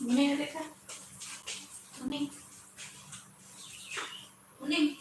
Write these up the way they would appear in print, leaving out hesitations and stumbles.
Uning, ka. Uning. Uning.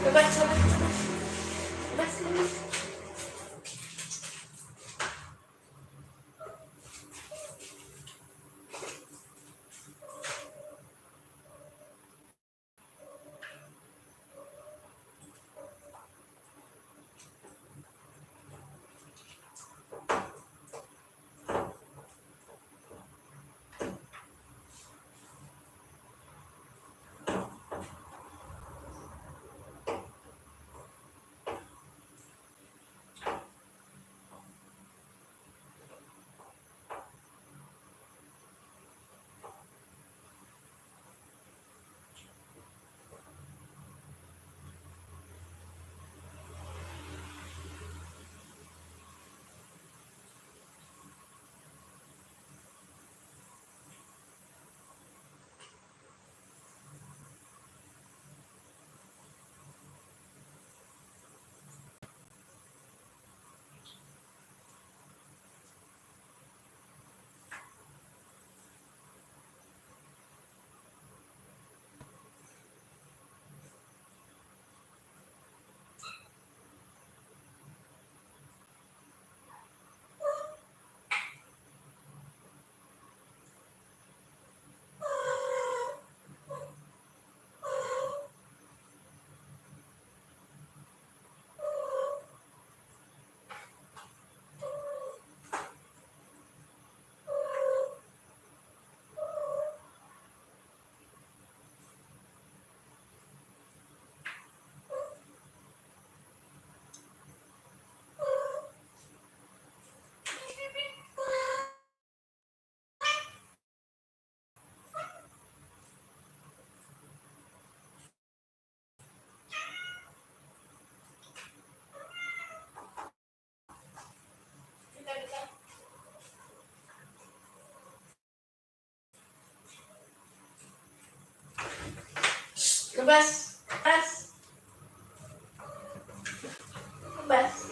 Labas, labas, labas. Labas, labas. Labas. Labas. Labas.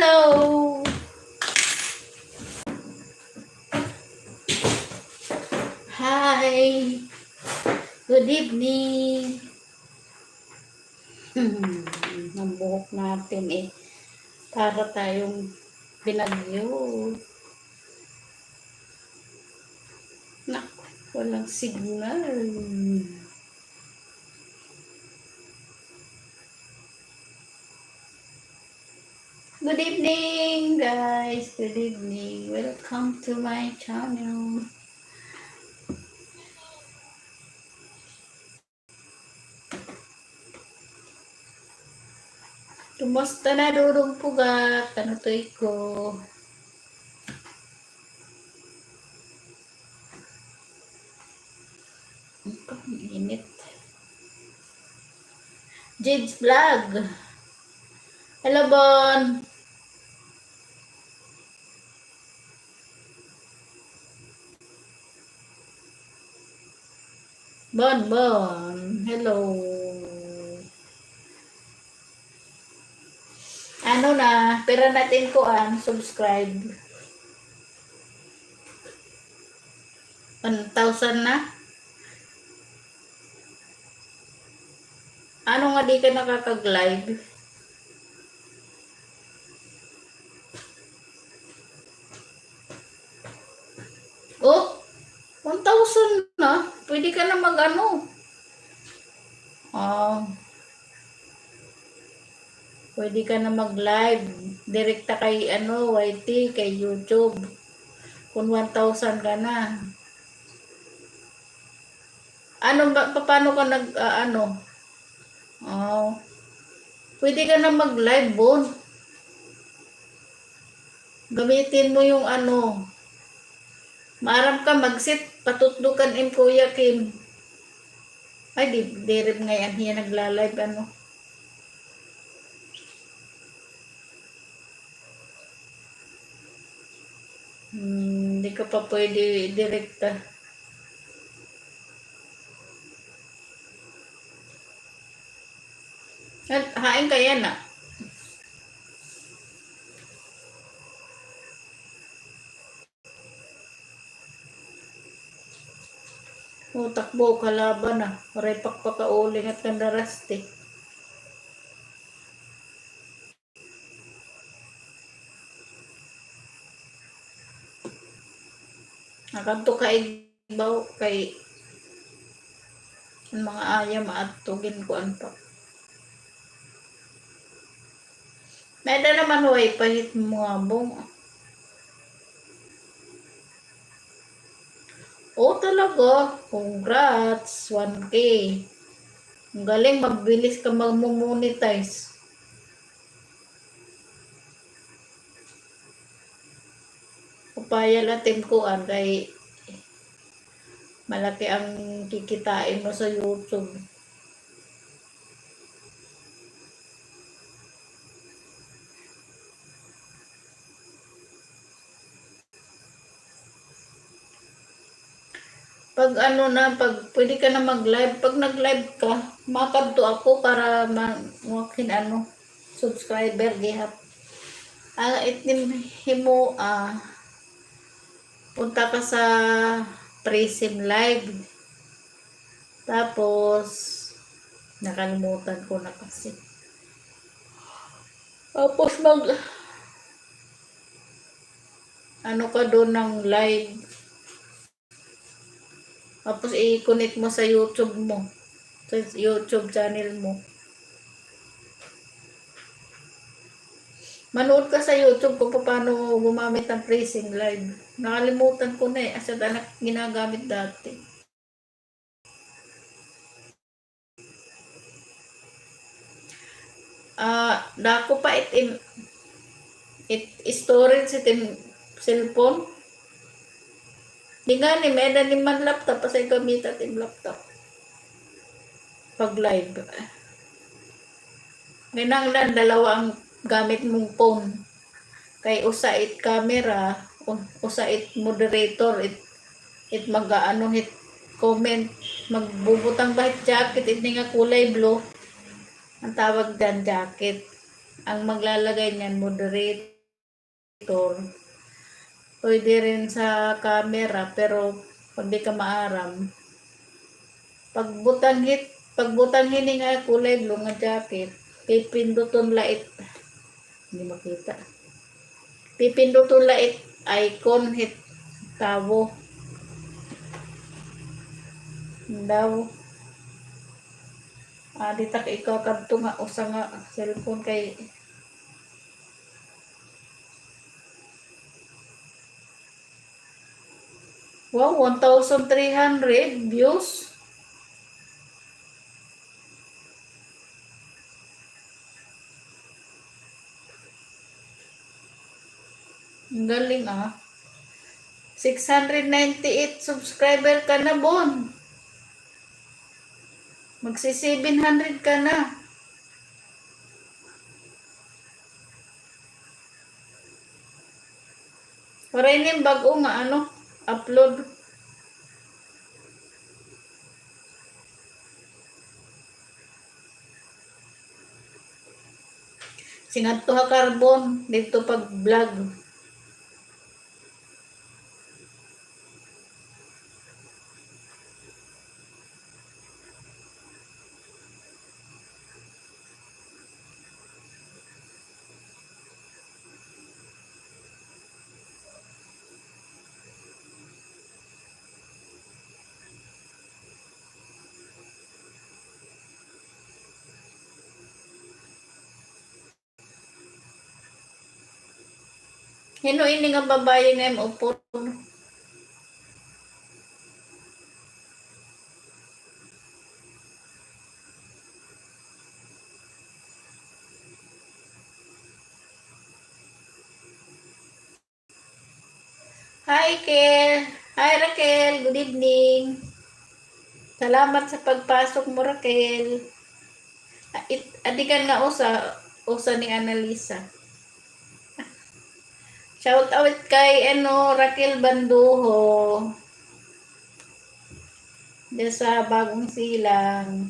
Hello! Hi! Good evening! Ang buhok natin para tayong binagyo. Naku, walang signal. Good evening, guys. Good evening. Welcome to my channel. Kumusta na durong pugat? Ano to ko? Ang init. Jade's Vlog. Hello, Bon. Bon. Hello. Ano na, pera natin ko subscribe. 1,000 na? Ano nga di ka nakakag-live? Oh, 1,000 na? Pwede ka na mag-ano? Pwede ka na mag-live. Direkta kay YT, kay YouTube. Kung 1,000 ka na. Ano ba, paano ka pwede ka na mag-live, Bon. Gamitin mo yung maaram ka mag-sit, patutlukan Kuya Kim. Ay, di rin ngayon hiya nagla-live Hindi ka pa pwede direkta. Hain ka yan takbo kalaban Repak pa kauling at kandaraste. Nakanto ka igbaw kay mga ayam at tugin ko pa. Meda naman huway pahit mga bong. Talaga. Congrats. 1K. Ang galing, magbilis ka mag-monetize. Upaya natin ko kay malaki ang kikitain mo sa YouTube. Pag pwede ka na mag-live, pag nag-live ka, makadto ako para makin subscriber gihap. Itim himo punta ka sa Prism Live. Tapos nakalimutan ko na kasi. Tapos ka doon ng live. Tapos i-connect mo sa YouTube mo. Sa YouTube channel mo. Manood ka sa YouTube kung paano gumamit ng Prism Live. Nakalimutan ko na asad anak ginagamit dati. Dako pa storage sa cellphone. Di nga ni meda ni man laptop pasay gamit at laptop. Pag live. Ngayon dalawa ang gamit mong phone. Kay usa it camera, usa it moderator, it hit comment, magbubutang bahit jacket, it nga kulay blue. Ang tawag dyan, jacket. Ang maglalagay niyan, moderator. Pwede rin sa camera, pero pag di ka maaram, pagbutang hininga kulay blue nga jacket, pipinduton lait, hindi makita. Pipinduton lait icon hit tawo. Daw. Dita ka ikaw kadto nga usa nga cellphone kay wow, 1,300 views. Ang galing 698 subscriber ka na, Bon. Magsi 700 ka na. Para yung bago nga upload. Singadto ha carbon dito pag vlog. Hino ini nga babae nga upon. Hi, Kel. Hi, Raquel. Good evening. Salamat sa pagpasok mo, Raquel. Adikan nga usa ni Annalisa. Shout out kay Raquel Banduho. Diyan sa Bagong Silang.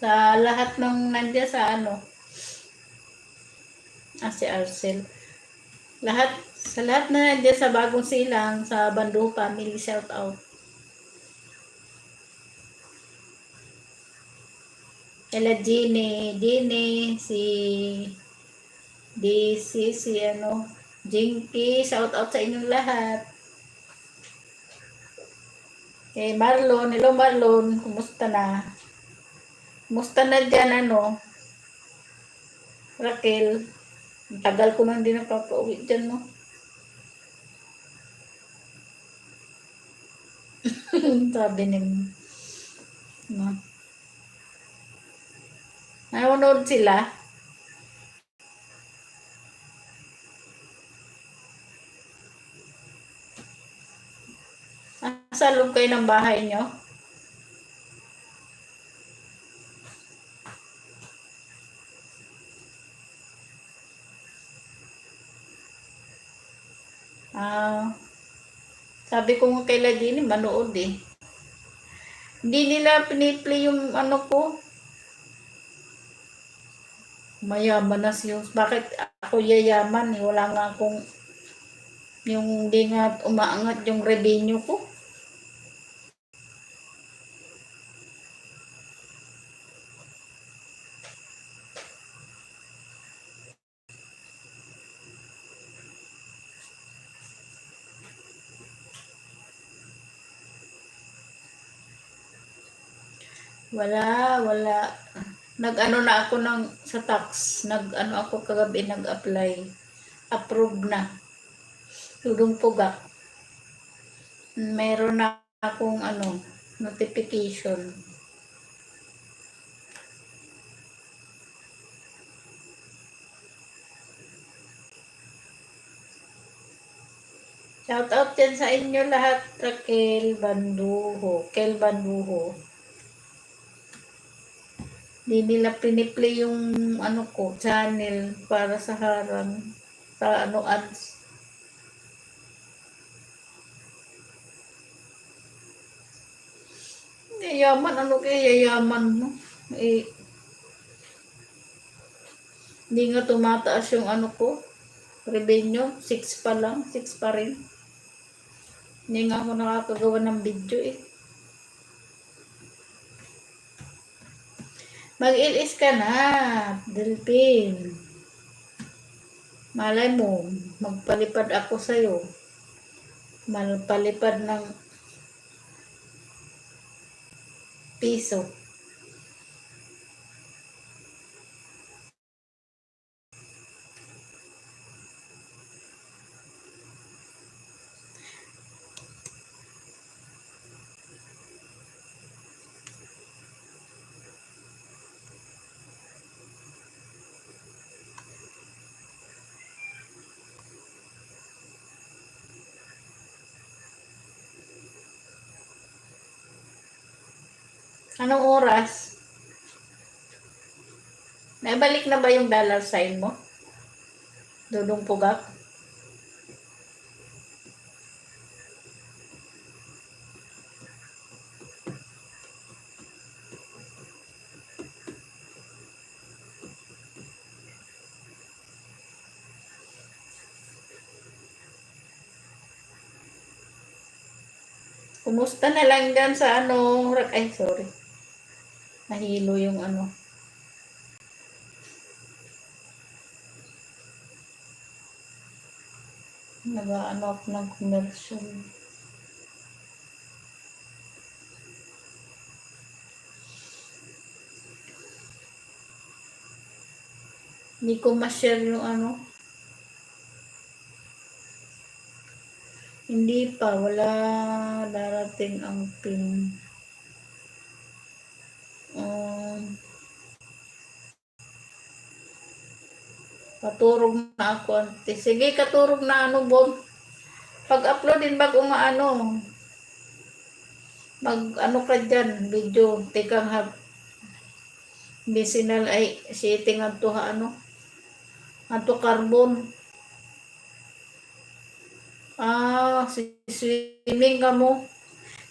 Sa lahat ng nandiyan sa si Arcel. Sa lahat na nandiyan sa Bagong Silang, sa Banduho family, shout out. Kala Ginny, si DC, si Jinky, shout out sa inyong lahat. Kay Marlon, hello Marlon, kumusta na? Kumusta na dyan Raquel? Tagal ko nang hindi nakapauwi dyan sabi ni nanonood sila. Sa loob kayo ng bahay nyo? Sabi ko nga kay Ladini, manood Hindi nila piniplay yung ko. Mayaman na siya. Bakit ako yayaman? Wala nga akong yung di nga umaangat yung revenue ko. Wala. Nag-ano na ako sa tax. Nag-ano ako kagabi, nag-apply. Approve na. Tudong puga. Meron na akong notification. Shout out yan sa inyo lahat, Raquel Banduho. Kel Banduho. Hindi nila piniplay yung channel para sa harang. Sa ads. Yayaman, kaya yayaman mo? Hindi nga tumataas yung ano ko, revenue. 6 pa lang, 6 pa rin. Hindi nga ako nakakagawa ng video eh. Mag-ilis ka na, Delphin. Malay mo, magpalipad ako sa'yo. Malpalipad ng piso. Anong oras? Naibalik na ba yung dollar sign mo? Dudong Pugak? Kumusta na lang dyan sa ano? Ay, sorry. Nahilo yung ano. Nag-ano ako ng commercial. Hindi ko ma-share yung ano. Hindi pa. Wala darating ang pin. Katurog na ako. Sige, katurog na ano, Bob. Pag-upload din bago nga ano. Mag-ano ka dyan, video. Tekang bisinal ay setting ang tuha ano. Ato carbon. Swimming ka mo.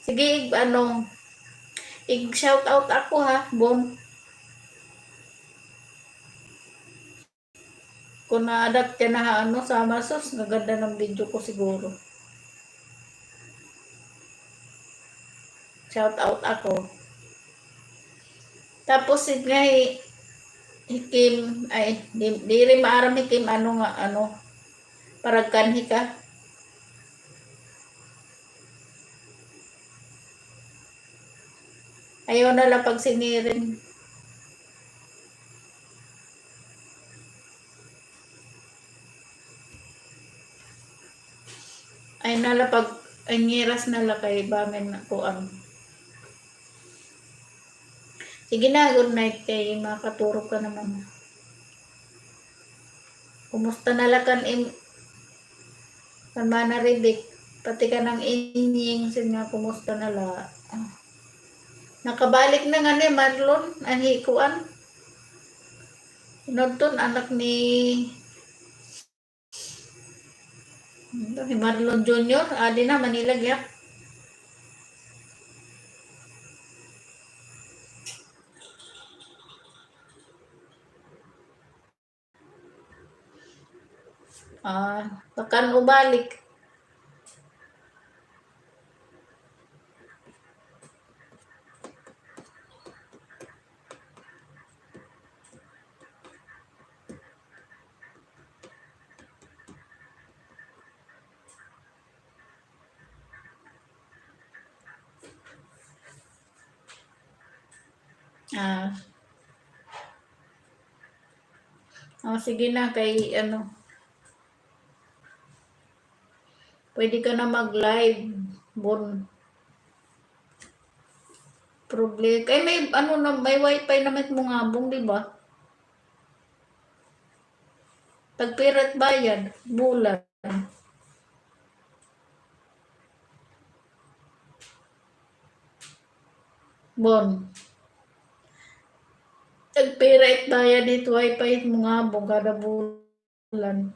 Sige, ano. I-shout out ako ha, Bon. Kung na-adapt ka na ano sa Amasos, naganda ng video ko siguro. Shout out ako. Tapos nga hikim, ay, di rin maaram hikim, ano nga, ano, paragkanhi ka. Ayaw na lang pag sinirin. Ay nala pag, ay ngiras nala kay bamen na kuang. Sige na, good night kay makaturo ka naman. Kumusta nalakan kan mana ribik, pati ka ng inying sin nga kumusta nala. Nakabalik na nga ni Marlon, ang hikuan. Nodton anak ni Marlon Jr. Adi na Manila gyak. Takan ubalik. Sige na kay ano. Pwede ka na mag-live. Bon. Problem. Kay may ano na, may wifi naman mo ngabong, di ba? Tagpirat bayad, bulan. Bon. Tagpirat bayad it wifi mo ngabong kada bulan.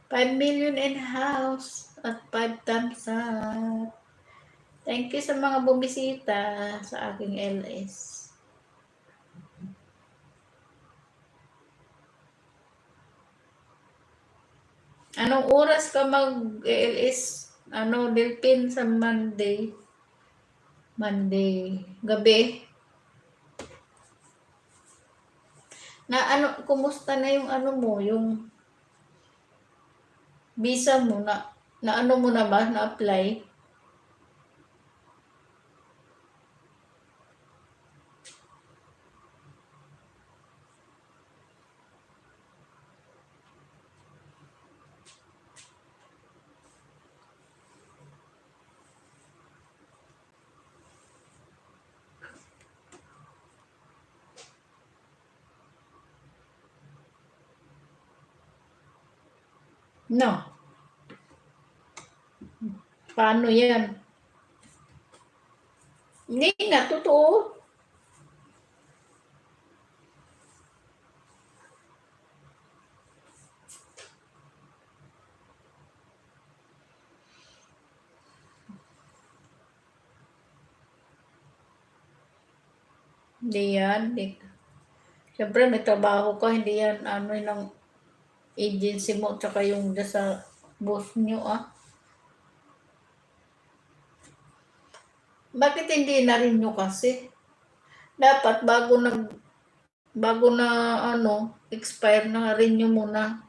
5 million in house at 5 thumbs up. Thank you sa mga bumisita sa aking LS. Anong oras ka mag-LS? Delpin sa Monday? Monday. Gabi? Kumusta na yung mo, yung visa mo mo na ba? Na-apply? No. Paano yan? Hindi nga, totoo. Hindi yan. Siyempre, may trabaho ka. Hindi yan, ng agency mo, tsaka yung sa boss nyo, Bakit hindi na rin nyo kasi? Dapat bago na expire na rin nyo muna.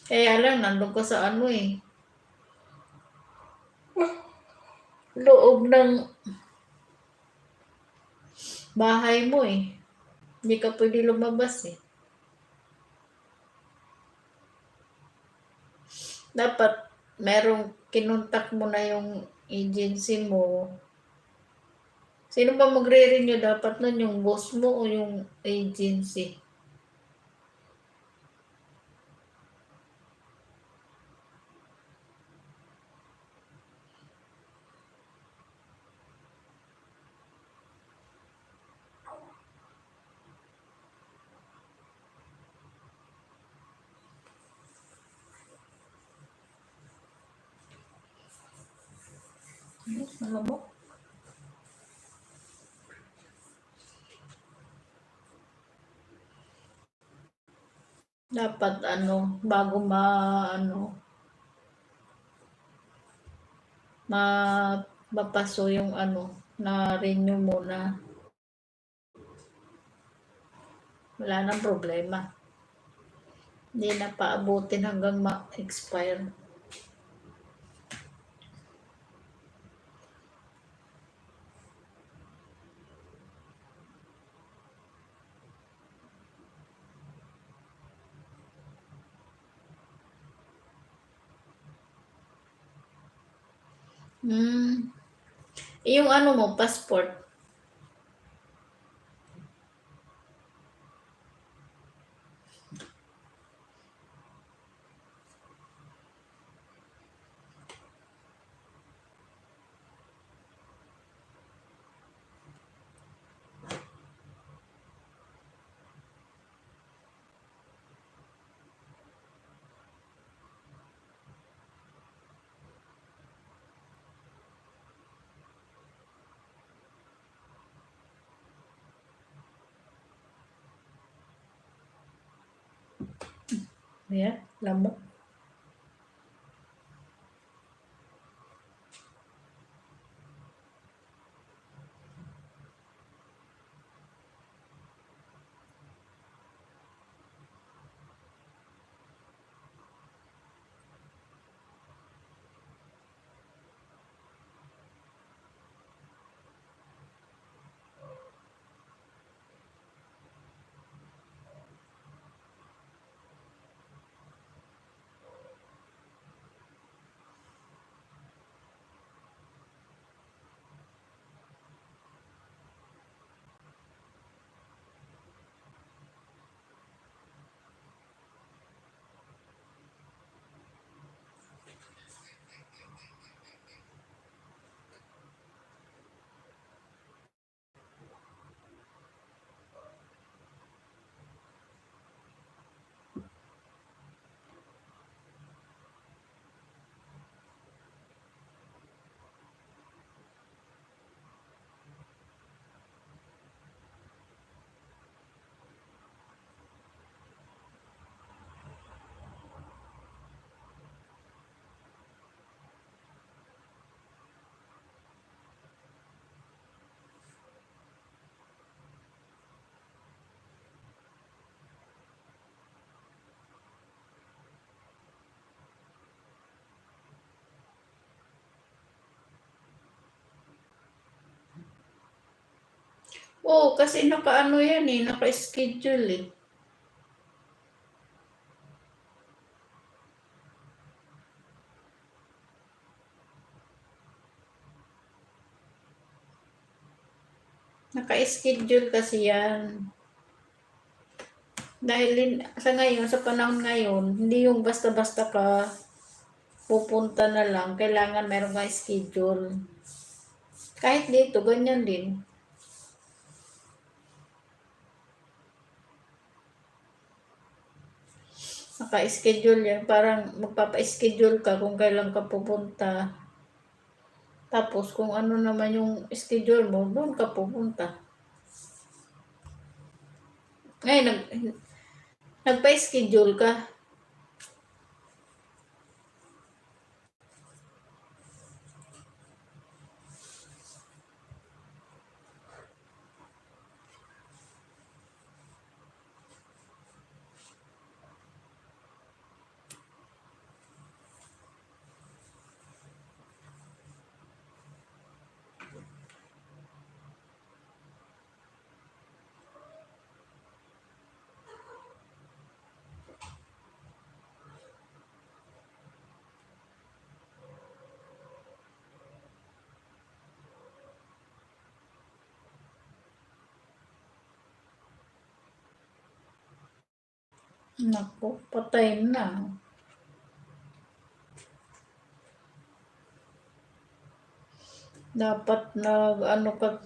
Kaya lang, nandun ka sa loob ng bahay mo Hindi ka pwede lumabas Dapat merong kinontak mo na yung agency mo. Sino ba magre-renew? Dapat nun yung boss mo o yung agency? Alam mo? Dapat bago mapaso yung na renew muna. Wala nang problema. Hindi na paabutin hanggang ma-expire. Yung mo, passport. Ayan, lamok. Oo, kasi naka-ano yan eh, naka-schedule eh. Naka-schedule kasi yan. Dahil sa ngayon, sa panahon ngayon, hindi yung basta-basta ka pupunta na lang. Kailangan meron kang schedule. Kahit dito, ganyan din. Naka-schedule yan. Parang magpapa-schedule ka kung kailan ka pupunta. Tapos kung ano naman yung schedule mo, doon ka pupunta. Ngayon, nagpa-schedule ka. Naku, patay na. Dapat ano ka,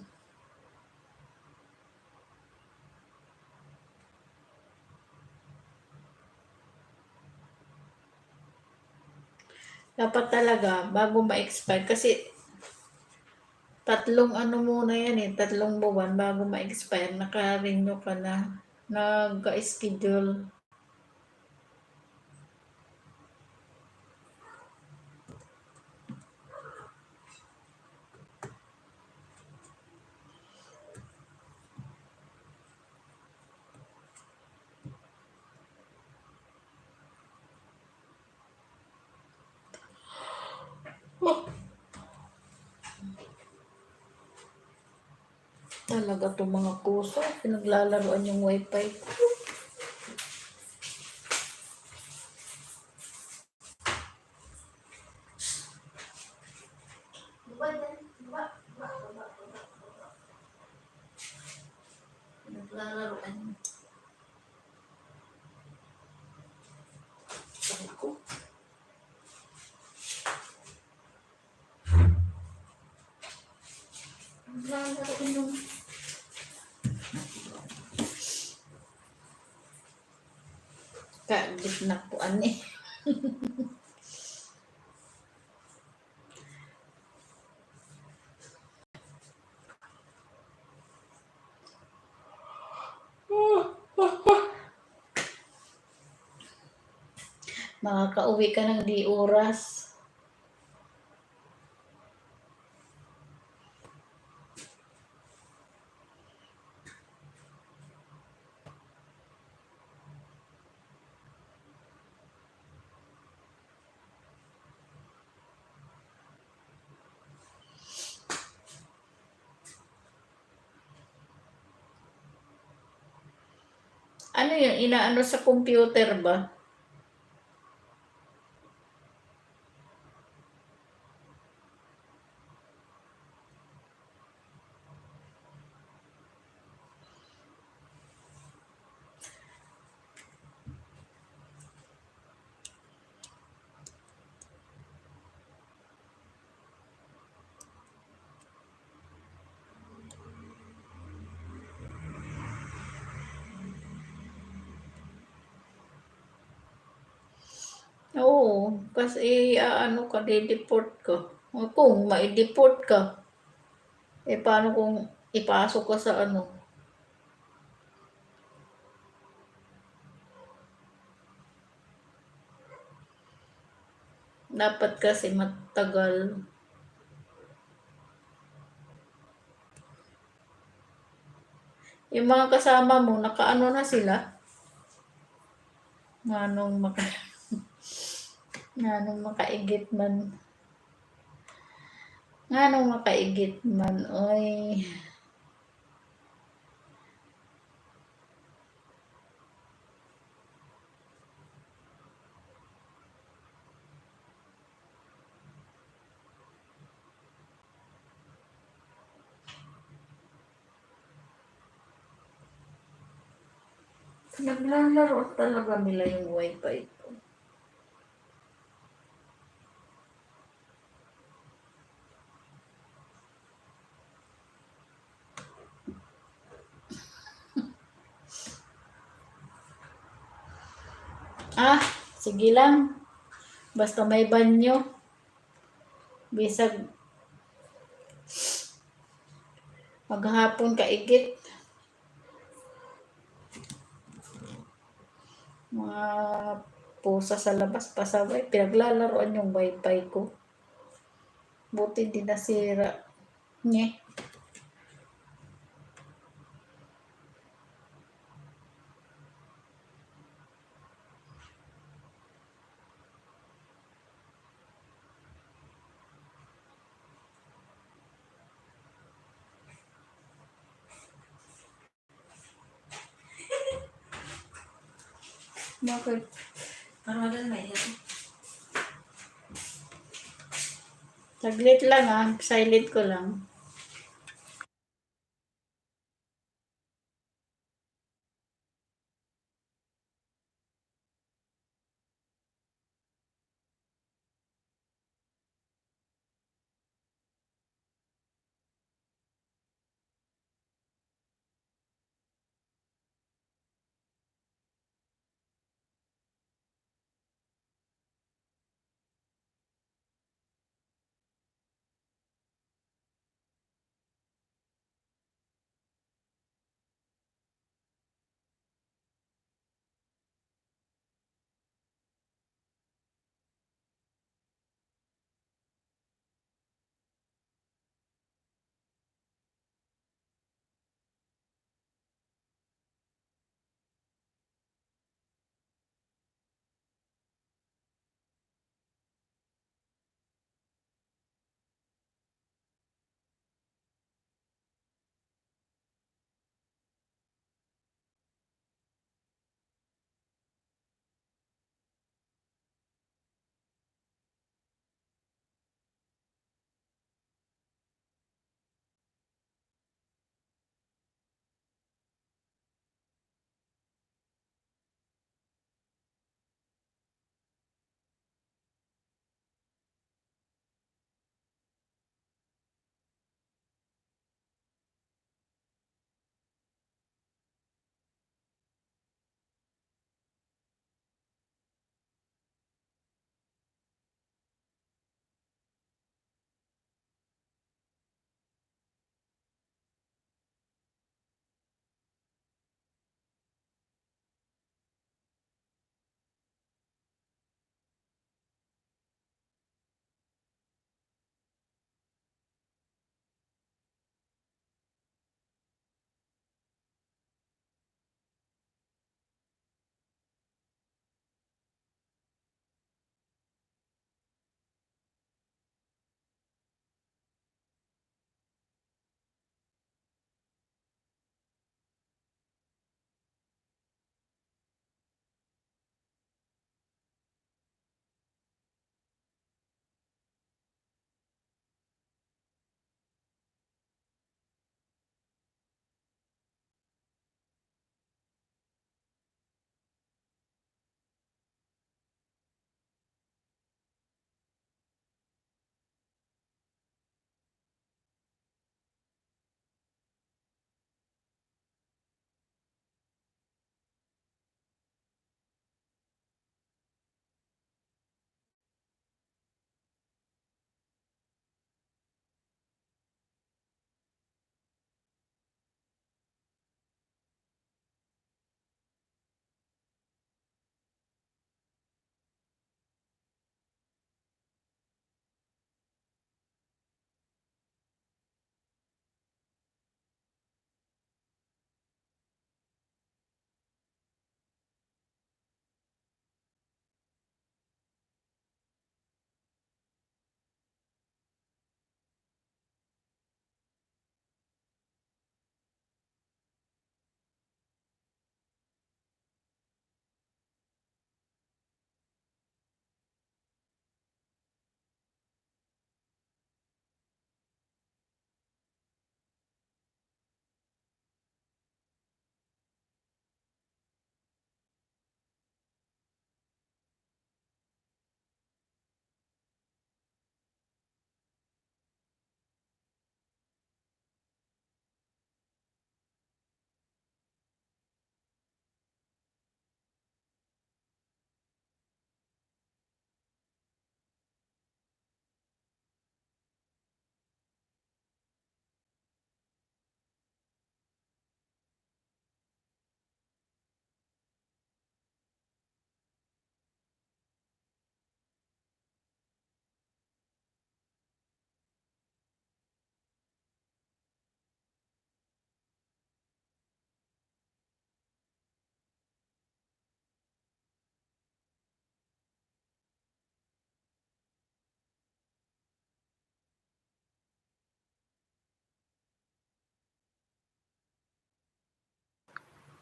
dapat talaga bago ma-expire kasi tatlong ano muna yan eh, tatlong buwan bago ma-expire, naka-renew ka na, nag-schedule. Talaga itong mga kuso, pinaglalaroan yung wifi. Pinaglalaroan. Sabi ko. Pinaglalaroan yung kaagit na po ani. Makakauwi ka ng di oras. Ano yun, inaano sa computer ba? Oo, kasi ano ka, de-deport ka. O kung ma-deport ka, eh paano kung ipasok ka sa ano? Dapat kasi matagal. Yung mga kasama mo, nakaano na sila? Nganong nganong makaigit man. Nganong makaigit man, oy. Naglalaro talaga nila yung wifi ko. Ah, sige lang. Basta may banyo. Bisag maghapon kaigit. Mga pusa sa labas pasaway. Pinaglalaroan yung wifi ko. Buti di nasira. Nye. Bakit? Parang may yan. Saglit lang ah. Silent ko lang.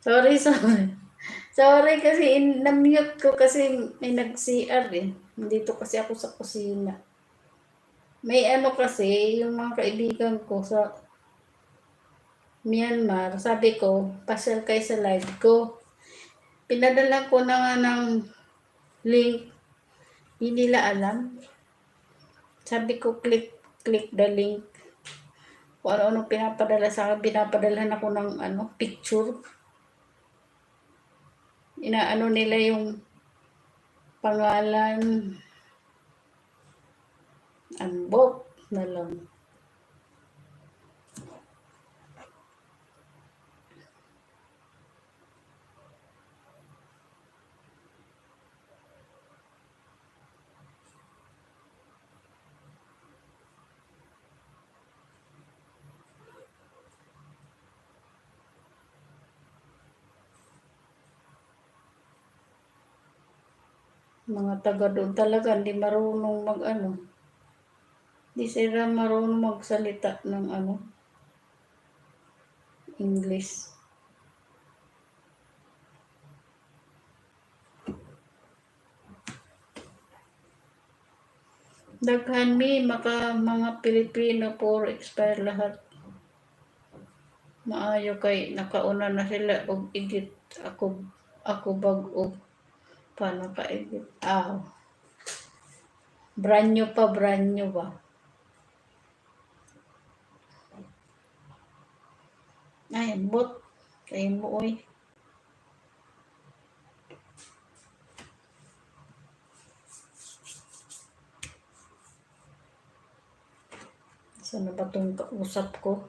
Sorry, sorry. Sorry kasi na-mute ko kasi may nag-CR eh. Dito kasi ako sa kusina. May ano kasi, yung mga kaibigan ko sa Myanmar, sabi ko, pasyal kayo sa live ko. Pinadala ko na nga ng link, hindi nila alam. Sabi ko, click the link. Kung ano-ano pinapadala sa akin, pinapadala ako ng picture. Inaano nila yung pangalan, unbox na lang. Mga taga doon talaga, hindi marunong hindi sila marunong magsalita ng English. Daghan mga Pilipino puro expire lahat. Maayo kay nakauna na sila og edit ako bag-o paano ka edit. Brand new ba? Ay, bot kay mo oy. Sana ba tong kausap ko?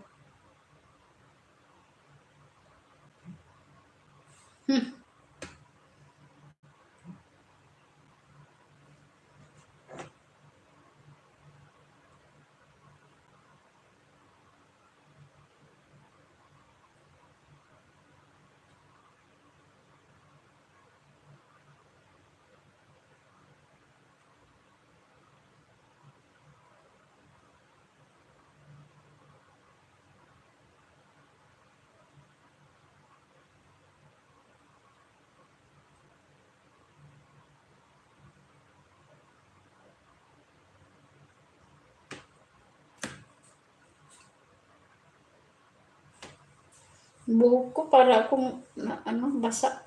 Buhok ko para akong basa.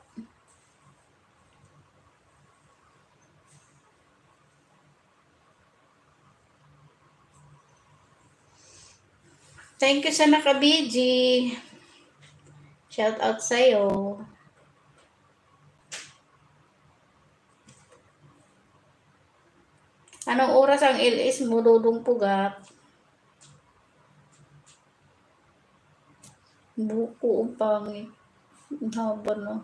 Thank you sa naka-BG. Shout out sa'yo. Anong oras ang LS mo, Dudong Pugat? Buko ang pangit. Ang haba na.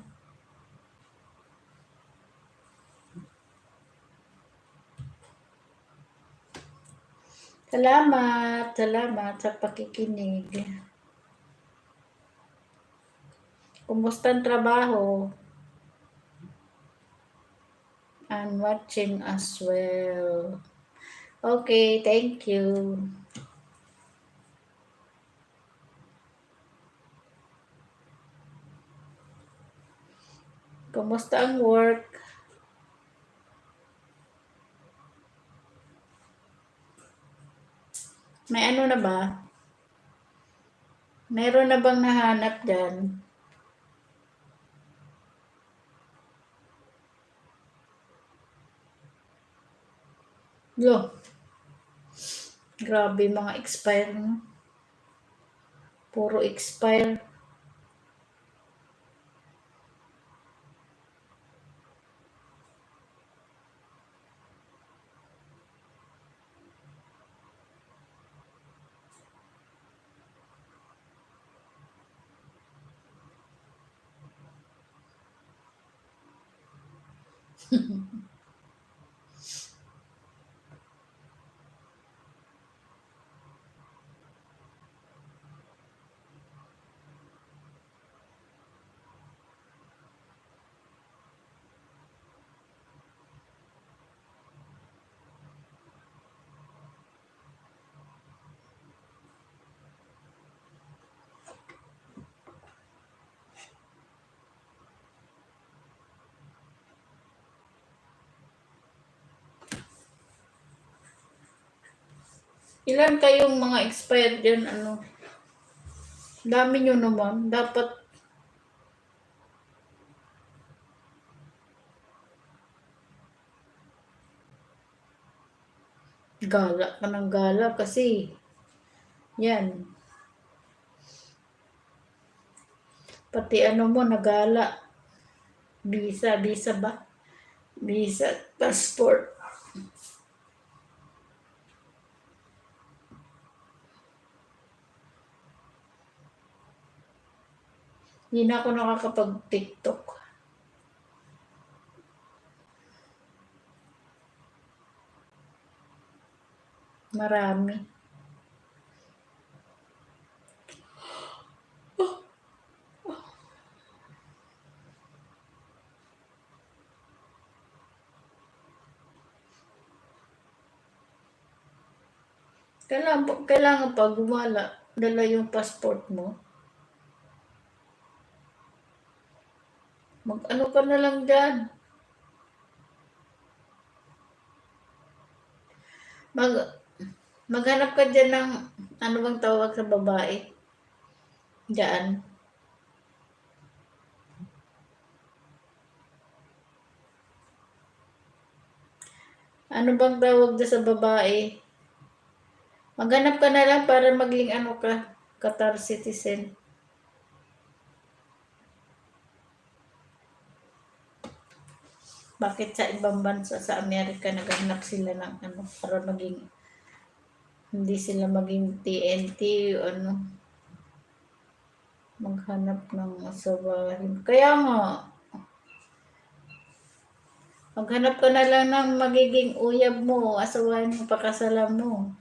Salamat sa pakikinig. Kumusta ang trabaho? And watching as well. Okay, thank you. Kumusta ang work? May ano na ba? Meron na bang nahanap dyan? Yo, grabe mga expire no? Puro expire. Ilan kayong mga expired yan, ano? Dami nyo naman. Dapat gala ka ng gala kasi yan. Pati ano mo, nagala. Visa ba? Visa, passport. Hindi na ako nakakapag-TikTok. Marami. Kailangan pag gumala, dala yung passport mo. Mag-ano ka na lang dyan. Maghanap ka dyan ng, ano bang tawag sa babae? Diyan. Ano bang tawag dyan sa babae? Maghanap ka na lang para maging ano ka, Qatar citizen. Bakit sa ibang bansa, sa Amerika, naghanap sila ng ano, para maging, hindi sila maging TNT o ano, maghanap ng asawahin. Kaya nga, maghanap ka na lang ng magiging uyab mo, asawahin mo, pakasalan mo.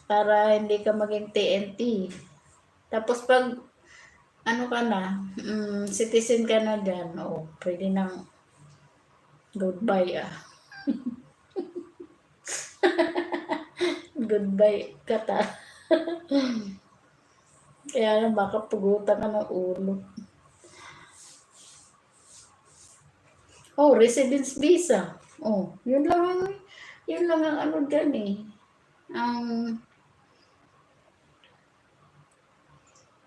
Para hindi ka maging TNT. Tapos pag, ano ka na, citizen ka na dyan, pwede nang goodbye Goodbye, Kata. Kaya lang baka pugutan ka ng ulo. Residence visa. Yun lang ang ano dyan eh. Ang,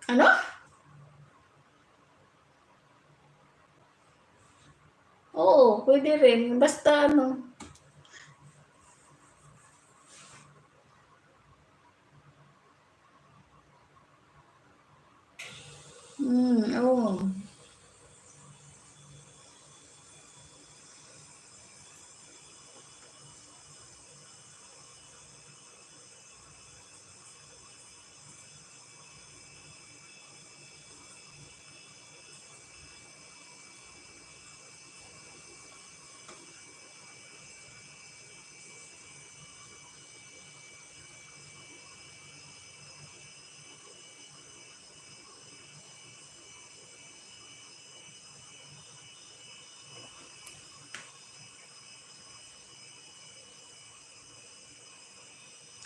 ano? Pwede rin. Basta ano. Oo.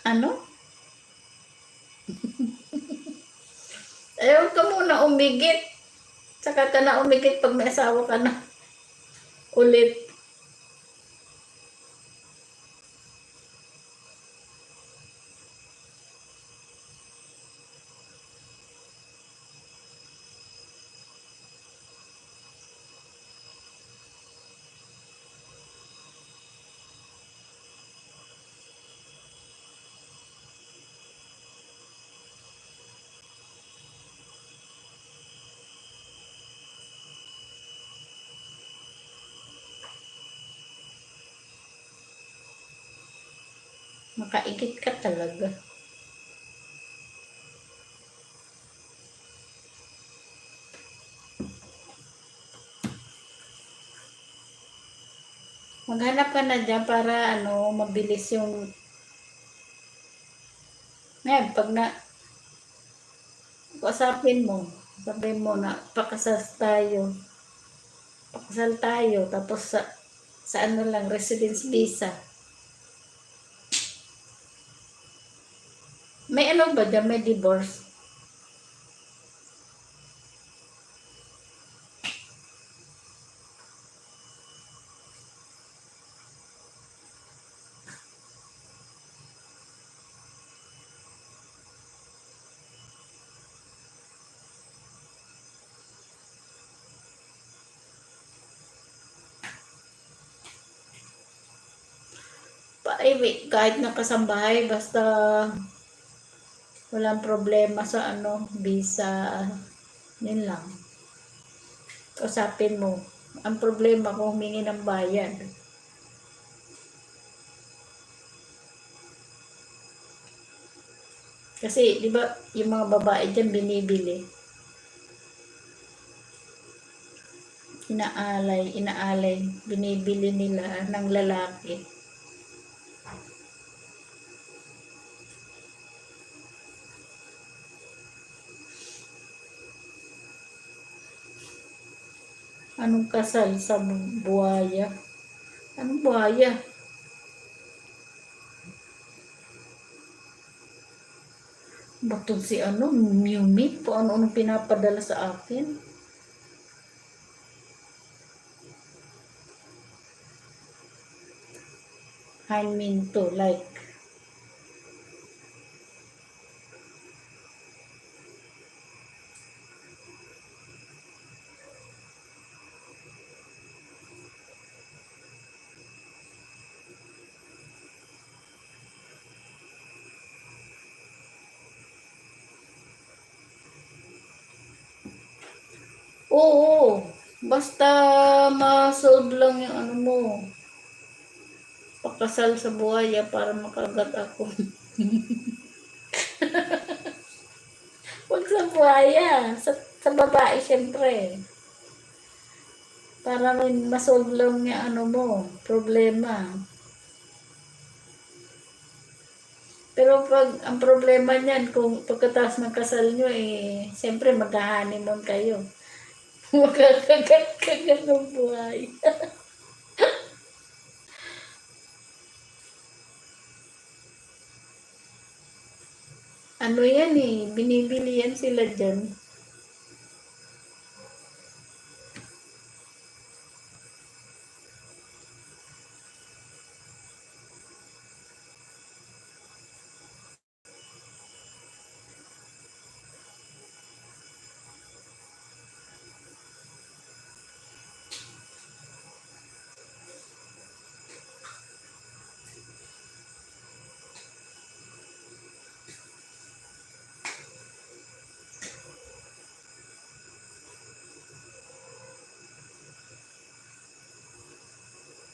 Ano? Huwag ka muna umigit. Saka ka na umigit pag may asawa ka na. Ulit. Makaigit ka talaga. Maghanap ka na dyan para ano, mabilis yung, ngayon, pag na, kausapin mo, sabihin mo na, pakasal tayo, tapos sa ano lang, residence visa. May ano ba dyan, may divorce? kahit nakasambahay, basta walang problema sa visa, yun lang. Usapin mo. Ang problema kung humingi ng bayad. Kasi, di ba, yung mga babae dyan binibili. Inaalay, binibili nila ng lalaki. Anong kasal sa buhaya? Anong buhaya? Batong si Mumi, po ano pinapadala sa akin. Minto, like. Oo, basta ma-solve lang yung mo. Pakasal sa buhaya para makagat ako. Huwag sa buhaya, sa babae syempre. Para ma-solve lang yung mo, problema. Pero ang problema niyan, kung pagkatapos ng kasal nyo, siyempre mag-honeymoon kayo. Makakagat-kagat ng buhay. Yan binibili yan sila dyan.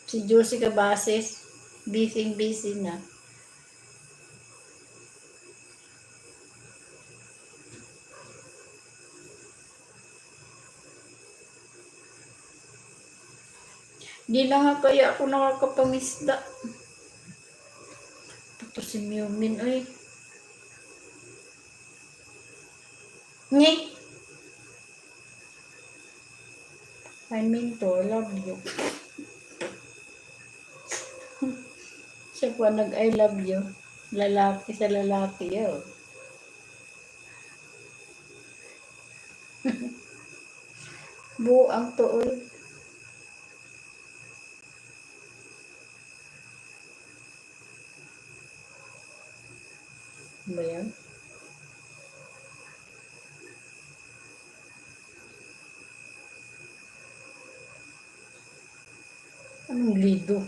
Si Jessica Bases, busy na. Di na nga kaya ako nakakapangisda. Ito si Miumin, ay. Nye! I love you. Siya po I love you. Lalaki sa lalaki, yun. Buang tuol. Ba yan? Anong lido?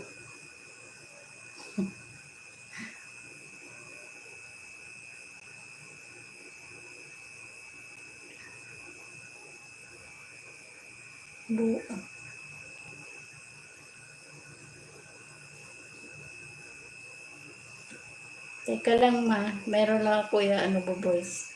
Buang. Teka lang meron lang ako boys.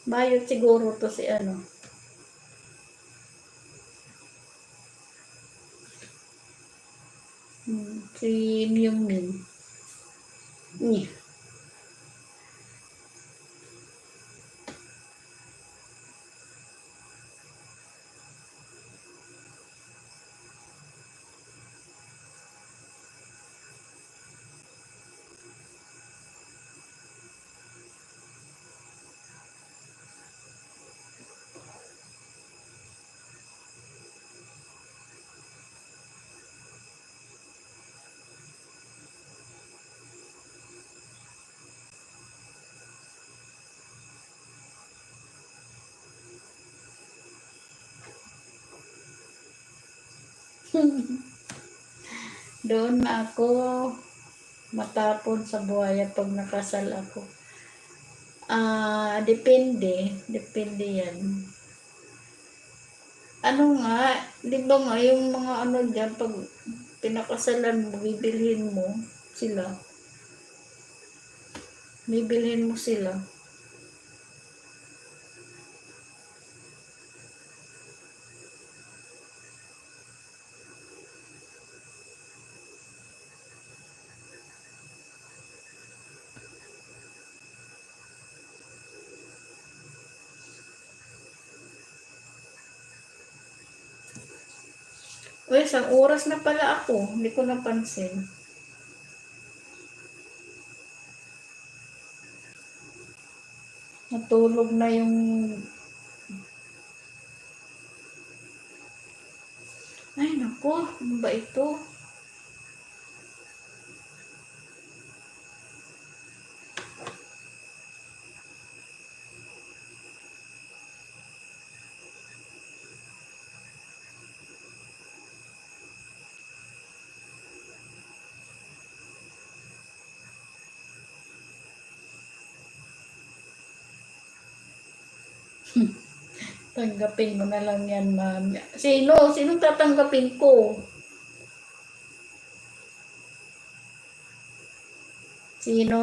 Bayot siguro to si si Myungmin. Nih. Doon na ako matapon sa buhaya pag nakasal ako. Depende yan. Ano nga, di ba nga yung mga ano dyan, pag pinakasalan mo, bibilhin mo sila. Bibilhin mo sila. Uy, isang oras na pala ako. Hindi ko napansin. Natulog na yung... Ay, naku. Ano ba ito? Tanggapin mo na lang yan, ma'am. Sino? Sinong tatanggapin ko? Sino?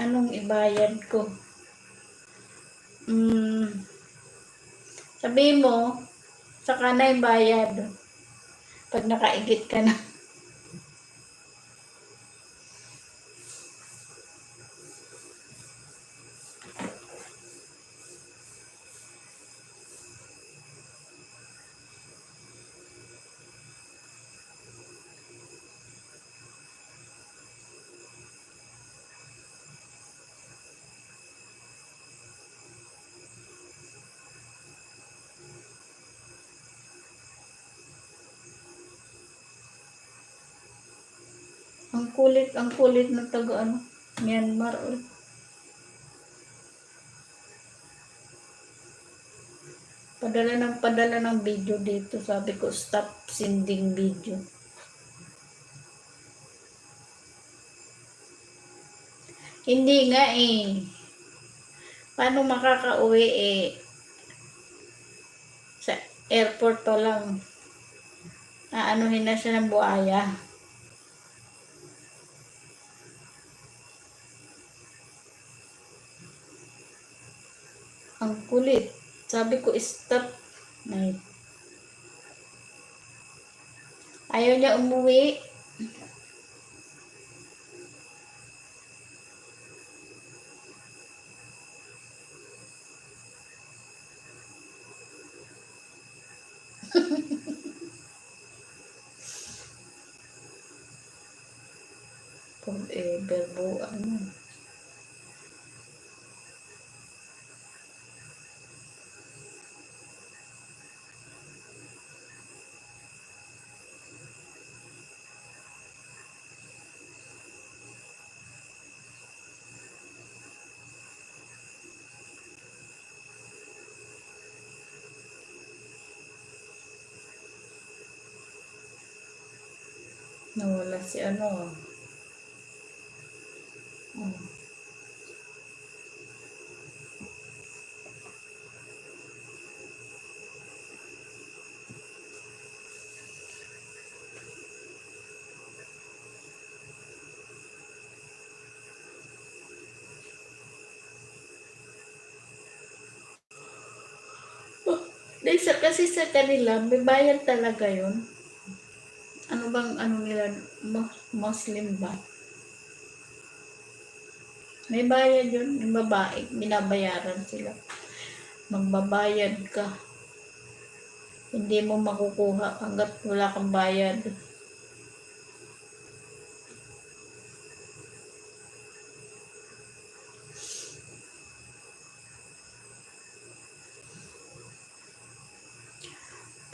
Anong ibayad ko? Sabihin mo, saka na ibayad. Pag nakaigit ka na. Ang kulit ng taga ano, Myanmar. Padala ng video dito. Sabi ko, stop sending video. Hindi nga eh. Paano makakauwi eh? Sa airport pa lang. Aanuhin na siya ng buhaya. Ang kulit. Sabi ko, stop. Ay. Ayaw niya umuwi. Forever buwan mo. Nawala si ano. Kasi sa kanila, may bayad talaga yun. Ano bang ano nila, Muslim ba? May bayad yun, yung babae, binabayaran sila. Magbabayad ka. Hindi mo makukuha hanggat wala kang bayad.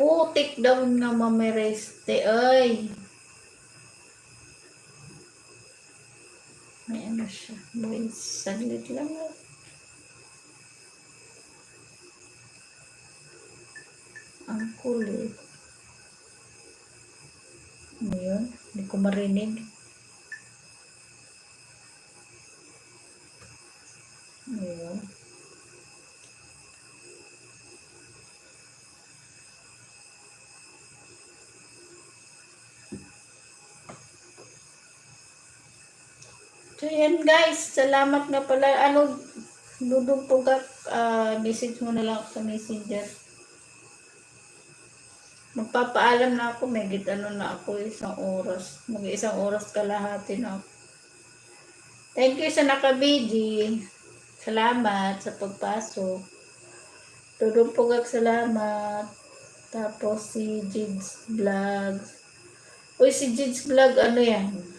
Putik daw na mamereste. Ay. May ano siya. Boy, saglit lang. Ang kulit. Ano yun? Hindi ko marinig. Ano yun? So, yan guys. Salamat nga pala. Ano, dudong po ka, message mo na lang ako sa messenger. Magpapaalam na ako. May ano na ako, isang oras. Mag-isang oras kalahati na ako. Thank you sa nakabidi. Salamat sa pagpasok. Dudong po ka, salamat. Tapos si Jids Vlog. Uy, si Jids Vlog, ano yan?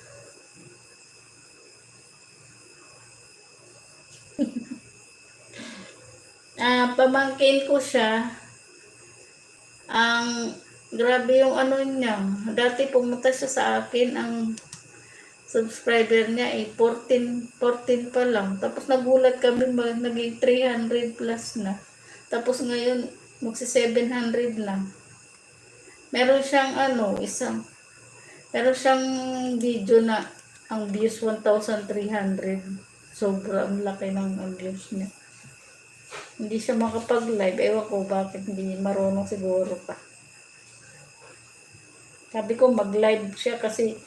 Pamangkin ko siya. Grabe yung ano niya. Dati pumunta siya sa akin, ang subscriber niya 14 pa lang. Tapos nagulat kami, naging 300 plus na. Tapos ngayon, magsi 700 na. Meron siyang meron siyang video na ang views 1,300. Sobrang laki ng views niya. Hindi siya makapag-live. Ewan ko bakit hindi marunong siguro pa. Sabi ko mag-live siya kasi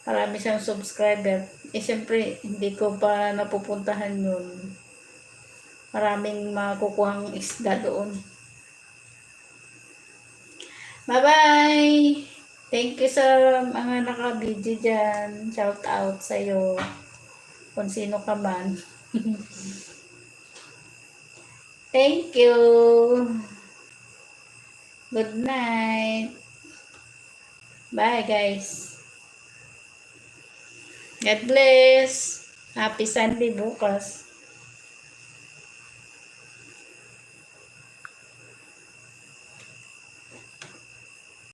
marami siyang subscriber. Siyempre, hindi ko pa napupuntahan yun. Maraming makukuhang isda doon. Bye-bye! Thank you sa mga naka-video dyan. Shout out sa'yo. Kung sino ka man. Thank you. Good night. Bye guys. God bless. Happy Sunday bukas.